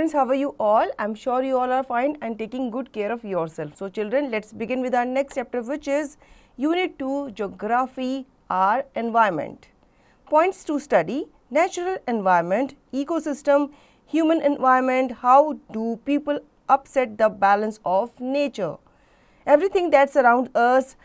students, how are you all? I'm sure you all are fine and taking good care of yourself. So children, let's begin with our next chapter, which is Unit 2, Geography, our environment. Points to study: natural environment, ecosystem, human environment. How do people upset the balance of nature? Everything that surrounds us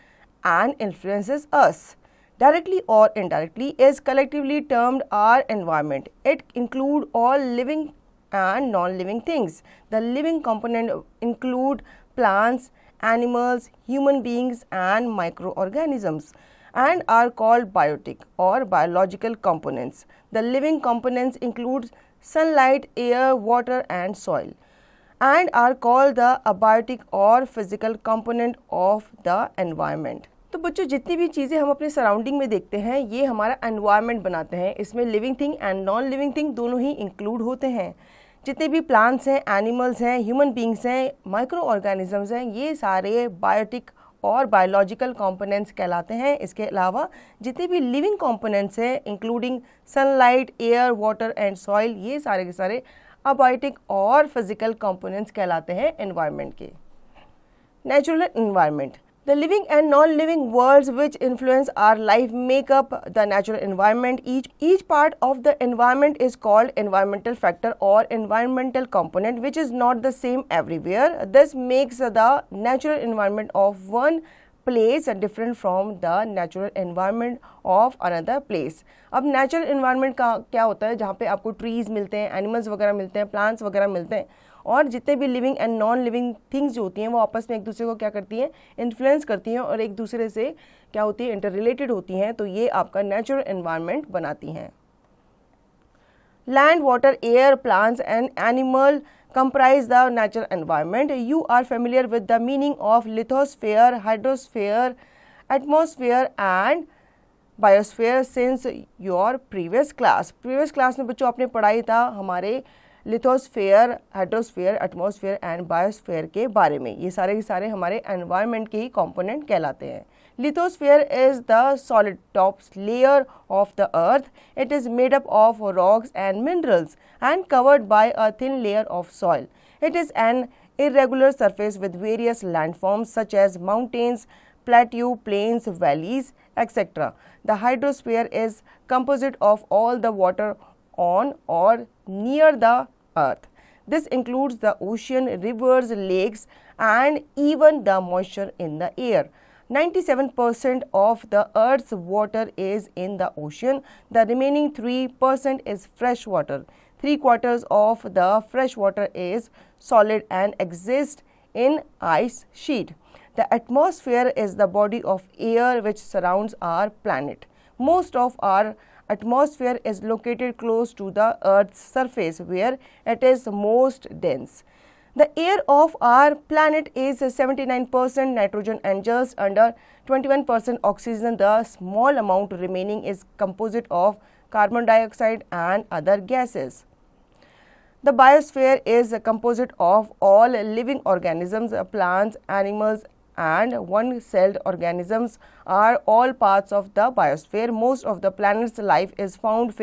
and influences us, directly or indirectly, is collectively termed our environment. It includes all living and non-living things. The living component include plants, animals, human beings and microorganisms, and are called biotic or biological components. The living components include sunlight, air, water and soil, and are called the abiotic or physical component of the environment. तो बच्चों, जितनी भी चीज़ें हम अपने surrounding में देखते हैं ये हमारा एनवायरनमेंट बनाते हैं. इसमें living thing and non living thing दोनों ही इंक्लूड होते हैं. जितने भी प्लांट्स हैं, एनिमल्स हैं, ह्यूमन बींग्स हैं, माइक्रो ऑर्गेनिजम्स हैं, ये सारे बायोटिक और बायोलॉजिकल कंपोनेंट्स कहलाते हैं. इसके अलावा जितने भी लिविंग कंपोनेंट्स हैं including sunlight, air, water and soil, ये सारे के सारे अबायोटिक और फिजिकल कंपोनेंट्स कहलाते हैं एनवायरनमेंट के. Natural environment: The living and non-living worlds which influence our life make up the natural environment. Each part of the environment is called environmental factor or environmental component, which is not the same everywhere. This makes the natural environment of one place different from the natural environment of another place. अब natural environment का क्या होता है? जहाँ पे आपको trees मिलते हैं, एनिमल्स वगैरह मिलते हैं, प्लांट्स वगैरह मिलते हैं, और जितने भी living and non living things जो होती हैं वो आपस में एक दूसरे को क्या करती हैं, इन्फ्लुएंस करती हैं और एक दूसरे से क्या होती है, इंटर रिलेटेड होती हैं. तो ये आपका नेचुरल एनवायरनमेंट बनाती हैं. Land, water, air, plants and animal comprise the natural environment. You are familiar with the meaning of lithosphere, hydrosphere, atmosphere and biosphere since your previous class. Previous class में बच्चों आपने पढ़ाई था हमारे lithosphere, hydrosphere, atmosphere and biosphere के बारे में. ये सारे के सारे हमारे एनवायरनमेंट के ही कंपोनेंट कहलाते हैं. Lithosphere is the solid top layer of the earth. It is made up of rocks and minerals and covered by a thin layer of soil. It is an irregular surface with various landforms such as mountains, plateau, plains, valleys, etc. The hydrosphere is composite of all the water on or near the earth. This includes the ocean, rivers, lakes and even the moisture in the air. 97% of the earth's water is in the ocean. The remaining 3% is fresh water. 3/4 of the fresh water is solid and exists in ice sheet. The atmosphere is the body of air which surrounds our planet. Most of our atmosphere is located close to the earth's surface where it is most dense. The air of our planet is 79% nitrogen and just under 21% oxygen. The small amount remaining is composite of carbon dioxide and other gases. The biosphere is composite of all living organisms. Plants, animals and one-celled organisms are all parts of the biosphere. Most of the planet's life is found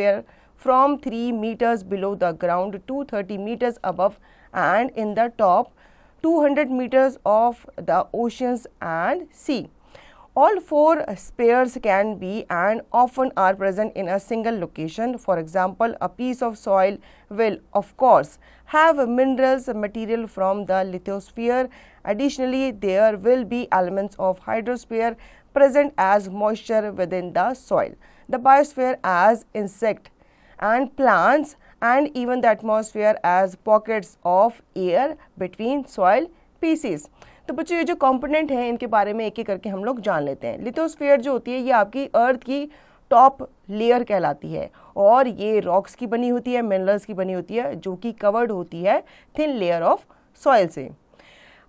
from 3 meters below the ground to 30 meters above and in the top 200 meters of the oceans and sea. All four spheres can be and often are present in a single location. For example, a piece of soil will, of course, have minerals material from the lithosphere. Additionally, there will be elements of hydrosphere present as moisture within the soil. The biosphere as insect and plants and even the atmosphere as pockets of air between soil pieces. तो बच्चों ये जो component हैं इनके बारे में एक एक करके हम लोग जान लेते हैं. लिथोस्फीयर जो होती है ये आपकी अर्थ की टॉप लेयर कहलाती है और ये रॉक्स की बनी होती है, मिनरल्स की बनी होती है जो कि कवर्ड होती है थिन लेयर ऑफ सॉइल से.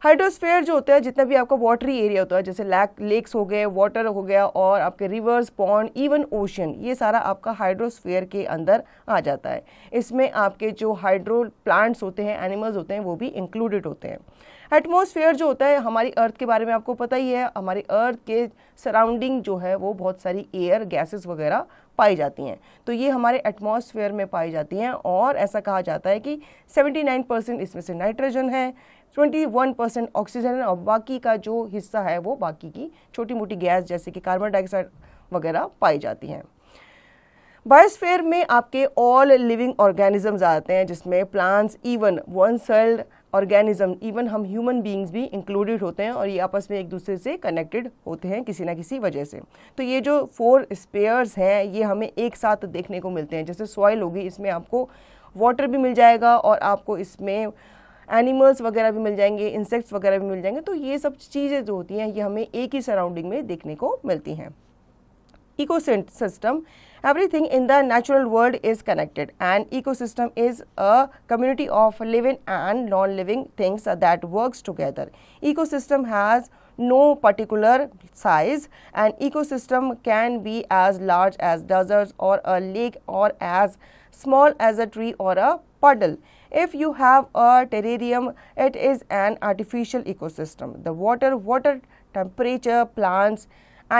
हाइड्रोस्फीयर जो होता है जितना भी आपका वाटरी एरिया होता है जैसे लेक्स हो गए, वाटर हो गया और आपके रिवर्स, पॉन्ड, इवन ओशन, ये सारा आपका हाइड्रोस्फीयर के अंदर आ जाता है. इसमें आपके जो हाइड्रो प्लांट्स होते हैं, एनिमल्स होते हैं वो भी इंक्लूडेड होते हैं. एटमॉस्फेयर जो होता है हमारी अर्थ के बारे में आपको पता ही है, हमारी अर्थ के सराउंडिंग जो है वो बहुत सारी एयर गैसेस वगैरह पाई जाती हैं, तो ये हमारे एटमॉस्फेयर में पाई जाती हैं। और ऐसा कहा जाता है कि 79% इसमें से नाइट्रोजन है, 21% ऑक्सीजन है, और बाकी का जो हिस्सा है वो बाकी की छोटी मोटी गैस जैसे कि कार्बन डाइऑक्साइड वगैरह पाई जाती हैं। बायोस्फीयर में आपके ऑल लिविंग ऑर्गेनिजम्स आते हैं, जिसमें plants, even one celled organism, even हम ह्यूमन बींग्स भी इंक्लूडेड होते हैं, और ये आपस में एक दूसरे से कनेक्टेड होते हैं किसी ना किसी वजह से। तो ये जो 4 स्पेयर्स हैं ये हमें एक साथ देखने को मिलते हैं। जैसे सॉइल होगी, इसमें आपको वाटर भी मिल जाएगा और आपको इसमें एनिमल्स वगैरह भी मिल जाएंगे, इंसेक्ट्स वगैरह भी मिल जाएंगे। तो ये सब चीज़ें जो होती हैं ये हमें एक ही सराउंडिंग में देखने को मिलती हैं। Ecosystem, everything in the natural world is connected. An ecosystem is a community of living and non-living things that works together. Ecosystem has no particular size. An ecosystem can be as large as deserts or a lake, or as small as a tree or a puddle. If you have a terrarium, it is an artificial ecosystem. The water temperature, plants,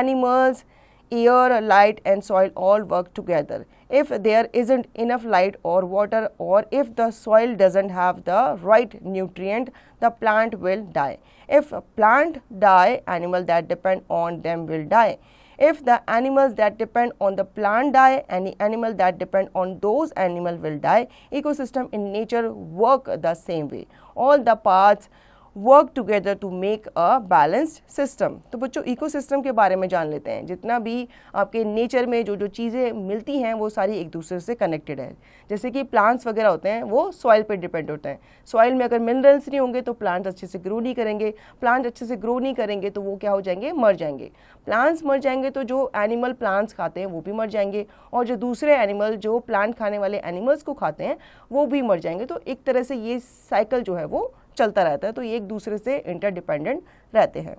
animals, air, light and soil all work together. If there isn't enough light or water, or if the soil doesn't have the right nutrient, the plant will die. If plant die, animals that depend on them will die. If the animals that depend on the plant die, any animal that depend on those animals will die. Ecosystem in nature work the same way. All the parts work together to make a balanced system. तो बच्चों ecosystem के बारे में जान लेते हैं। जितना भी आपके नेचर में जो जो चीज़ें मिलती हैं वो सारी एक दूसरे से कनेक्टेड है। जैसे कि प्लांट्स वगैरह होते हैं वो सॉइल पे डिपेंड होते हैं। सॉइल में अगर मिनरल्स नहीं होंगे तो प्लांट्स अच्छे से ग्रो नहीं करेंगे, प्लांट्स अच्छे से ग्रो नहीं करेंगे तो वो क्या हो जाएंगे, मर जाएंगे। प्लांट्स मर जाएंगे तो जो एनिमल प्लांट्स खाते हैं वो भी मर जाएंगे, और जो दूसरे एनिमल जो प्लांट खाने वाले एनिमल्स को खाते हैं वो भी मर जाएंगे। तो एक तरह से ये साइकिल जो है वो चलता रहता है, तो ये एक दूसरे से इंटरडिपेंडेंट रहते हैं।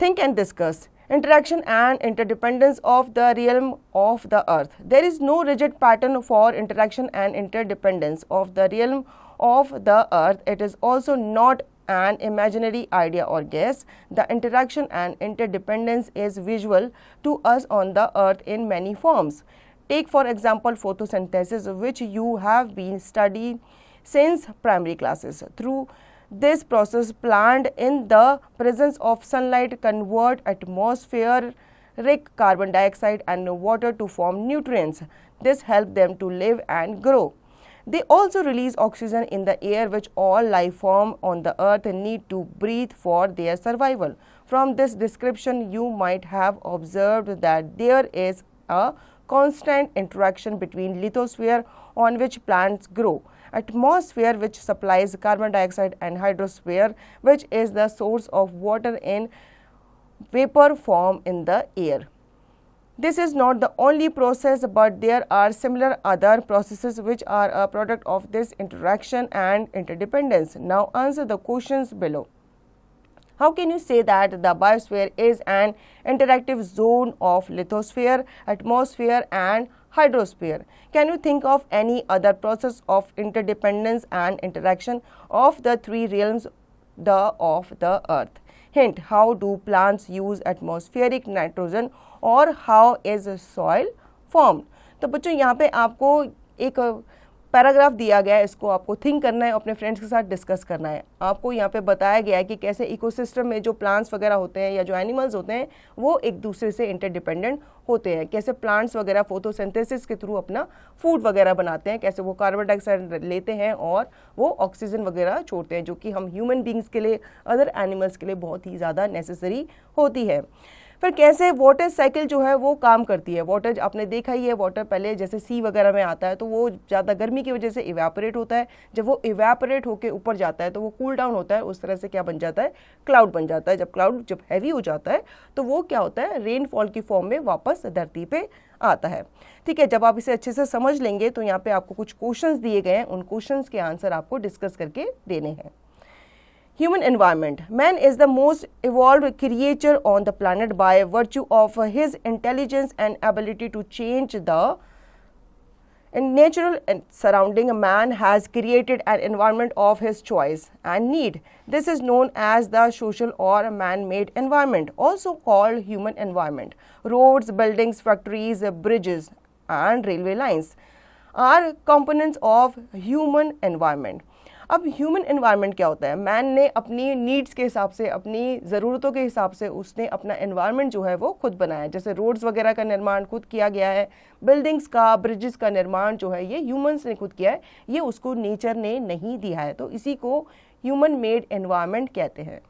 Think and discuss interaction and interdependence of the realm of the earth. There is no rigid pattern for interaction and interdependence of the realm of the earth. It is also not an imaginary idea or guess. The interaction and interdependence is visual to us on the earth in many forms. Take for example photosynthesis, which you have been studying since primary classes. Through this process, plant in the presence of sunlight convert atmospheric carbon dioxide and water to form nutrients. This helps them to live and grow. They also release oxygen in the air, which all life forms on the earth need to breathe for their survival. From this description, you might have observed that there is a constant interaction between lithosphere, on which plants grow, atmosphere, which supplies carbon dioxide, and hydrosphere, which is the source of water in vapor form in the air. This is not the only process, but there are similar other processes which are a product of this interaction and interdependence. Now answer the questions below. How can you say that the biosphere is an interactive zone of lithosphere, atmosphere and hydrosphere? Can you think of any other process of interdependence and interaction of the three realms of the earth? Hint: how do plants use atmospheric nitrogen, or how is soil formed? तो बच्चों यहाँ पे आपको एक paragraph दिया गया है, इसको आपको थिंक करना है, अपने फ्रेंड्स के साथ डिस्कस करना है। आपको यहाँ पे बताया गया है कि कैसे इकोसिस्टम में जो प्लांट्स वगैरह होते हैं या जो एनिमल्स होते हैं वो एक दूसरे से इंटरडिपेंडेंट होते हैं। कैसे प्लांट्स वगैरह फोटोसिंथेसिस के थ्रू अपना फूड वगैरह बनाते हैं, कैसे वो कार्बन डाइऑक्साइड लेते हैं और वो ऑक्सीजन वगैरह छोड़ते हैं, जो कि हम ह्यूमन बींग्स के लिए, अदर एनिमल्स के लिए बहुत ही ज़्यादा नेसेसरी होती है। फिर कैसे वाटर साइकिल जो है वो काम करती है। वाटर आपने देखा ही है, वाटर पहले जैसे सी वगैरह में आता है तो वो ज़्यादा गर्मी की वजह से इवेपोरेट होता है। जब वो इवेपोरेट होकर ऊपर जाता है तो वो कूल डाउन होता है, उस तरह से क्या बन जाता है, क्लाउड बन जाता है। जब क्लाउड जब हैवी हो जाता है तो वो क्या होता है, रेनफॉल की फॉर्म में वापस धरती पे आता है। ठीक है, जब आप इसे अच्छे से समझ लेंगे तो यहाँ पे आपको कुछ क्वेश्चंस दिए गए हैं, उन क्वेश्चंस के आंसर आपको डिस्कस करके देने हैं। Human environment. Man is the most evolved creature on the planet by virtue of his intelligence and ability to change the In natural surrounding, a man has created an environment of his choice and need. This is known as the social or man-made environment, also called human environment. Roads, buildings, factories, bridges, and railway lines are components of human environment. अब human environment क्या होता है? Man ने अपनी needs के हिसाब से, अपनी ज़रूरतों के हिसाब से उसने अपना एनवायरनमेंट जो है वो खुद बनाया. जैसे रोड्स वगैरह का निर्माण खुद किया गया है, बिल्डिंग्स का, ब्रिजेस का निर्माण जो है ये ह्यूमंस ने खुद किया है, ये उसको नेचर ने नहीं दिया है. तो इसी को ह्यूमन मेड एनवायरनमेंट कहते हैं.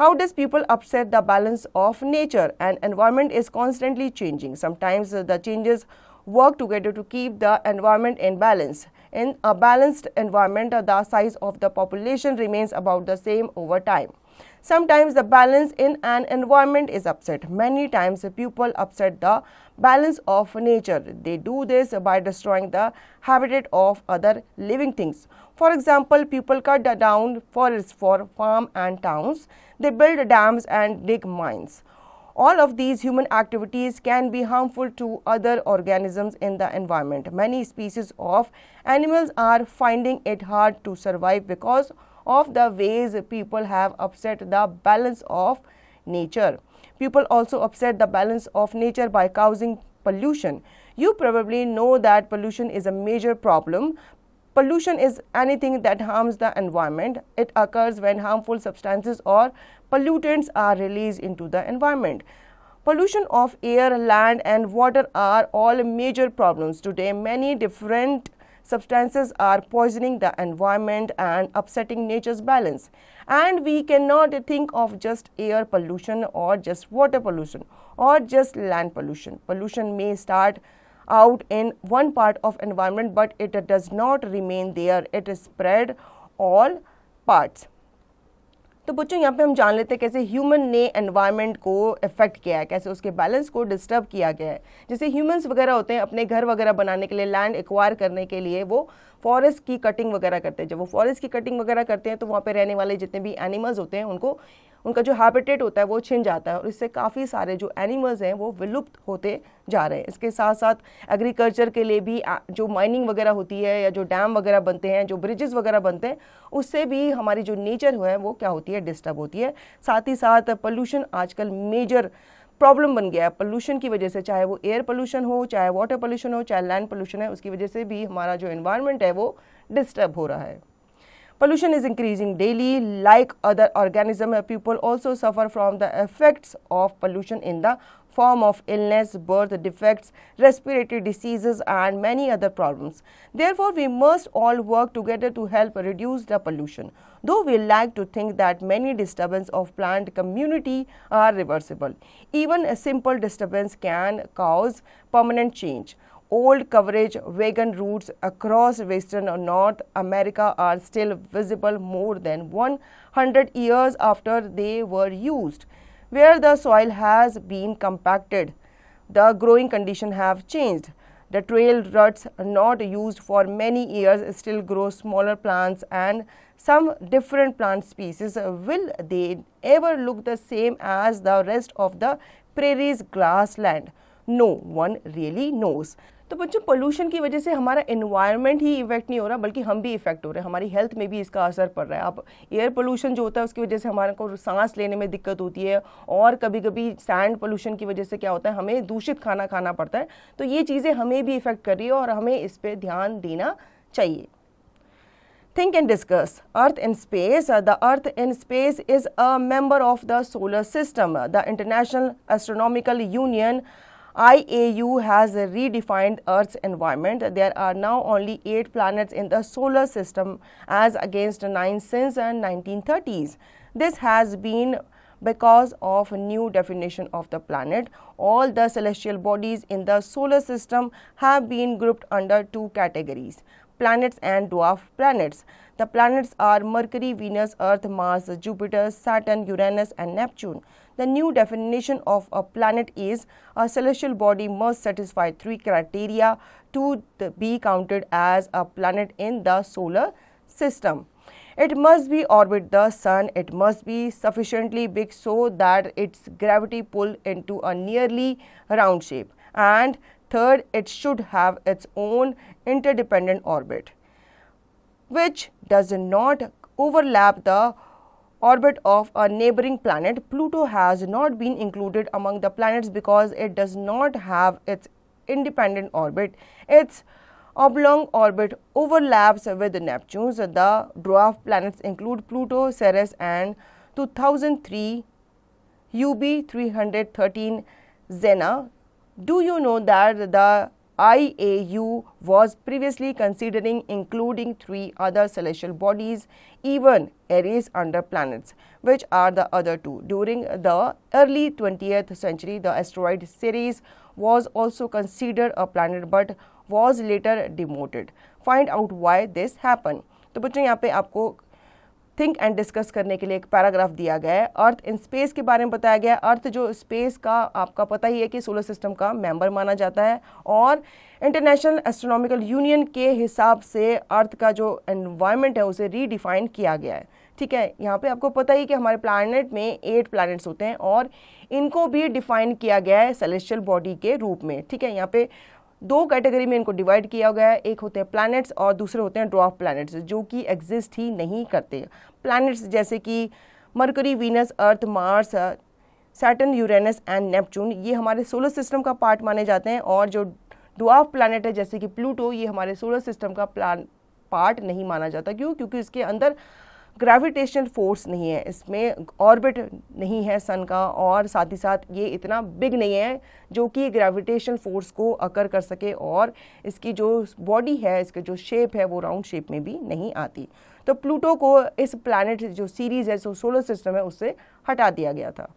How does people upset the balance of nature? An environment is constantly changing. Sometimes the changes work together to keep the environment in balance. In a balanced environment, the size of the population remains about the same over time. Sometimes the balance in an environment is upset. Many times people upset the balance of nature. They do this by destroying the habitat of other living things. For example, people cut down forests for farm and towns. They build dams and dig mines. All of these human activities can be harmful to other organisms in the environment. Many species of animals are finding it hard to survive because of the ways people have upset the balance of nature. People also upset the balance of nature by causing pollution. You probably know that pollution is a major problem. Pollution is anything that harms the environment. It occurs when harmful substances or pollutants are released into the environment. Pollution of air, land, and water are all major problems. Today, many different substances are poisoning the environment and upsetting nature's balance. And we cannot think of just air pollution or just water pollution or just land pollution. Pollution may start out in one part of environment, but it does not remain there. It is spread all parts. तो बच्चों यहाँ पे हम जान लेते हैं कैसे human ने एनवायरनमेंट को इफेक्ट किया है, कैसे उसके बैलेंस को डिस्टर्ब किया गया है. जैसे ह्यूमंस वगैरह होते हैं, अपने घर वगैरह बनाने के लिए, लैंड एक्वायर करने के लिए वो फॉरेस्ट की कटिंग वगैरह करते हैं. जब वो फॉरेस्ट की कटिंग वगैरह करते हैं तो वहाँ पे रहने वाले जितने भी एनिमल्स होते हैं उनको उनका जो हैबिटेट होता है वो छिन जाता है और इससे काफ़ी सारे जो एनिमल्स हैं वो विलुप्त होते जा रहे हैं. इसके साथ साथ एग्रीकल्चर के लिए भी जो माइनिंग वगैरह होती है या जो डैम वगैरह बनते हैं, जो ब्रिजेस वगैरह बनते हैं, उससे भी हमारी जो नेचर है वो क्या होती है, डिस्टर्ब होती है. साथ ही साथ पोल्यूशन आजकल मेजर प्रॉब्लम बन गया है. पोल्यूशन की वजह से, चाहे वो एयर पोल्यूशन हो, चाहे वाटर पोल्यूशन हो, चाहे लैंड पोल्यूशन है, उसकी वजह से भी हमारा जो एनवायरनमेंट है वो डिस्टर्ब हो रहा है. Pollution is increasing daily. Like other organisms, people also suffer from the effects of pollution in the form of illness, birth defects, respiratory diseases, and many other problems. Therefore, we must all work together to help reduce the pollution. Though we like to think that many disturbances of plant community are reversible, even a simple disturbance can cause permanent change. Old coverage wagon routes across western or North America are still visible more than 100 years after they were used. Where the soil has been compacted, the growing conditions have changed. The trail ruts not used for many years still grow smaller plants and some different plant species. Will they ever look the same as the rest of the prairie's grassland? No one really knows. तो बच्चों, pollution की वजह से हमारा environment ही effect नहीं हो रहा बल्कि हम भी इफेक्ट हो रहे हैं, हमारी हेल्थ में भी इसका असर पड़ रहा है. अब एयर पोल्यूशन जो होता है उसकी वजह से हमारे को सांस लेने में दिक्कत होती है और कभी कभी सैंड पोल्यूशन की वजह से क्या होता है, हमें दूषित खाना खाना पड़ता है. तो ये चीज़ें हमें भी इफेक्ट कर रही है और हमें इस पर ध्यान देना चाहिए. Think and discuss. Earth in space. The Earth in space is a member of the solar system. The International Astronomical Union IAU has redefined Earth's environment. There are now only 8 planets in the solar system as against 9 since the 1930s. This has been because of a new definition of the planet. All the celestial bodies in the solar system have been grouped under 2 categories: planets and dwarf planets. The planets are Mercury, Venus, Earth, Mars, Jupiter, Saturn, Uranus, and Neptune. The new definition of a planet is a celestial body must satisfy 3 criteria to be counted as a planet in the solar system. It must be orbit the sun. It must be sufficiently big so that its gravity pull into a nearly round shape and Third, it should have its own interdependent orbit, which does not overlap the orbit of a neighboring planet. Pluto has not been included among the planets because it does not have its independent orbit. Its oblong orbit overlaps with Neptune's. The dwarf planets include Pluto, Ceres, and 2003 UB 313 Xena. Do you know that the IAU was previously considering including 3 other celestial bodies, even Eris, under planets? Which are the other 2? During the early 20th century, the asteroid Ceres was also considered a planet but was later demoted. Find out why this happened. तो बच्चों यहाँ पे आपको think and discuss करने के लिए एक paragraph दिया गया है। अर्थ इन स्पेस के बारे में बताया गया है। अर्थ जो स्पेस का आपका पता ही है कि सोलर सिस्टम का मेंबर माना जाता है और इंटरनेशनल एस्ट्रोनॉमिकल यूनियन के हिसाब से अर्थ का जो एनवायरनमेंट है उसे रीडिफाइन किया गया है। ठीक है, यहाँ पे आपको पता ही कि हमारे प्लैनेट में 8 प्लैनेट्स होते हैं और इनको भी डिफाइन किया गया है सेलेस्टियल बॉडी के रूप में। ठीक है, यहाँ पे 2 कैटेगरी में इनको डिवाइड किया गया है। एक होते हैं प्लैनेट्स और दूसरे होते हैं ड्वार्फ प्लैनेट्स, जो कि एग्जिस्ट ही नहीं करते। प्लैनेट्स जैसे कि mercury, Venus, earth, Mars, Saturn, Uranus and Neptune, ये हमारे सोलर सिस्टम का पार्ट माने जाते हैं। और जो ड्वार्फ प्लैनेट है जैसे कि प्लूटो, ये हमारे सोलर सिस्टम का पार्ट नहीं माना जाता। क्यों? क्योंकि इसके अंदर ग्रेविटेशनल फोर्स नहीं है, इसमें ऑर्बिट नहीं है सन का, और साथ ही साथ ये इतना बिग नहीं है जो कि ग्रेविटेशनल फोर्स को अकर कर सके, और इसकी जो बॉडी है, इसके जो शेप है वो राउंड शेप में भी नहीं आती। तो प्लूटो को इस प्लैनेट जो सीरीज है, जो सोलर सिस्टम है, उससे हटा दिया गया था।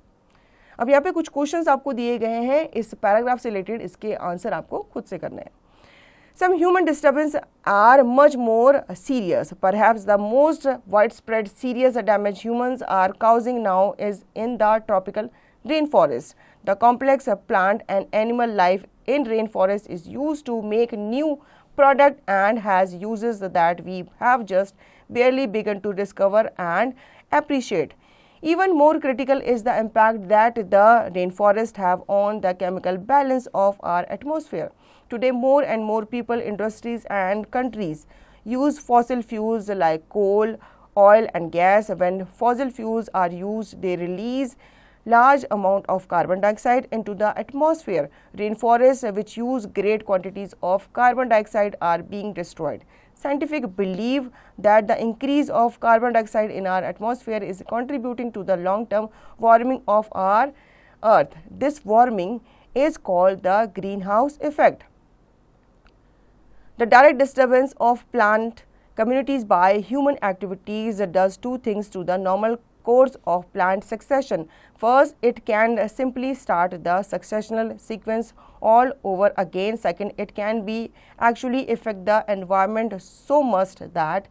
अब यहाँ पे कुछ क्वेश्चंस आपको दिए गए हैं इस पैराग्राफ से रिलेटेड, इसके आंसर आपको खुद से करने हैं। Some human disturbances are much more serious. Perhaps the most widespread serious damage humans are causing now is in the tropical rainforest. The complex plant and animal life in rainforest is used to make new product and has uses that we have just barely begun to discover and appreciate. Even more critical is the impact that the rainforest have on the chemical balance of our atmosphere. Today, more and more people, industries and countries use fossil fuels like coal, oil and gas. When fossil fuels are used, they release large amount of carbon dioxide into the atmosphere. Rainforests, which use great quantities of carbon dioxide, are being destroyed. Scientists believe that the increase of carbon dioxide in our atmosphere is contributing to the long-term warming of our Earth. This warming is called the greenhouse effect. The direct disturbance of plant communities by human activities does 2 things to the normal course of plant succession. First, it can simply start the successional sequence all over again. Second, it can be actually affect the environment so much that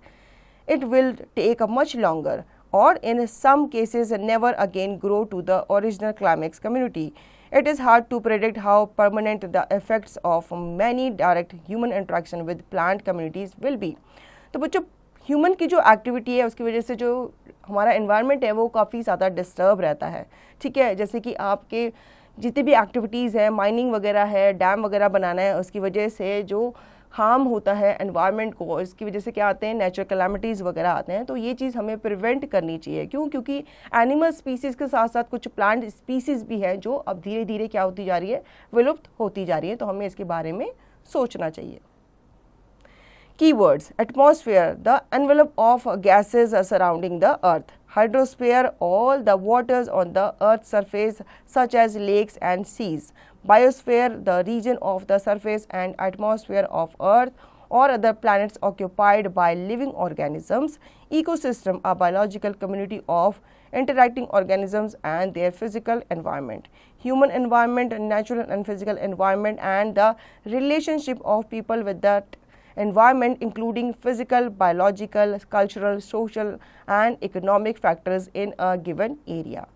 it will take much longer, or in some cases never again grow to the original climax community. It is hard to predict how permanent the effects of many direct human interaction with plant communities will be. तो बच्चों, human की जो activity है उसकी वजह से जो हमारा एनवायरनमेंट है वो काफ़ी ज़्यादा डिस्टर्ब रहता है। ठीक है, जैसे कि आपके जितनी भी एक्टिविटीज़ है, माइनिंग वगैरह है, डैम वगैरह बनाना है, उसकी वजह से जो हार्म होता है एनवायरनमेंट को, इसकी वजह से क्या आते हैं, नेचुरल कैलामिटीज़ वगैरह आते हैं। तो ये चीज़ हमें प्रिवेंट करनी चाहिए। क्यों? क्योंकि एनिमल स्पीसीज़ के साथ साथ कुछ प्लांट स्पीसीज़ भी हैं जो अब धीरे धीरे क्या होती जा रही है, विलुप्त होती जा रही है। तो हमें इसके बारे में सोचना चाहिए। Keywords: atmosphere, the envelope of gases surrounding the earth. Hydrosphere, all the waters on the earth's surface such as lakes and seas. Biosphere, the region of the surface and atmosphere of earth or other planets occupied by living organisms. Ecosystem, a biological community of interacting organisms and their physical environment. Human environment, natural and physical environment, and the relationship of people with that environment, including physical, biological, cultural, social and economic factors in a given area.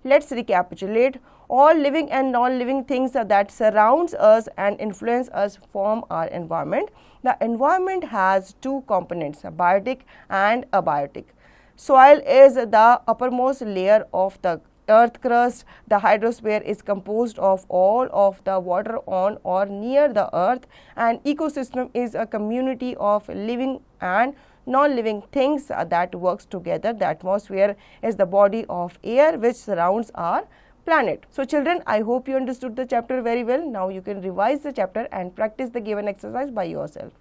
Let's recapitulate. All living and non-living things that surrounds us and influence us form our environment. The environment has 2 components, biotic and abiotic. Soil is the uppermost layer of the earth crust. The hydrosphere is composed of all of the water on or near the earth. An ecosystem is a community of living and non-living things that works together. The atmosphere is the body of air which surrounds our planet. So children, I hope you understood the chapter very well. Now you can revise the chapter and practice the given exercise by yourself.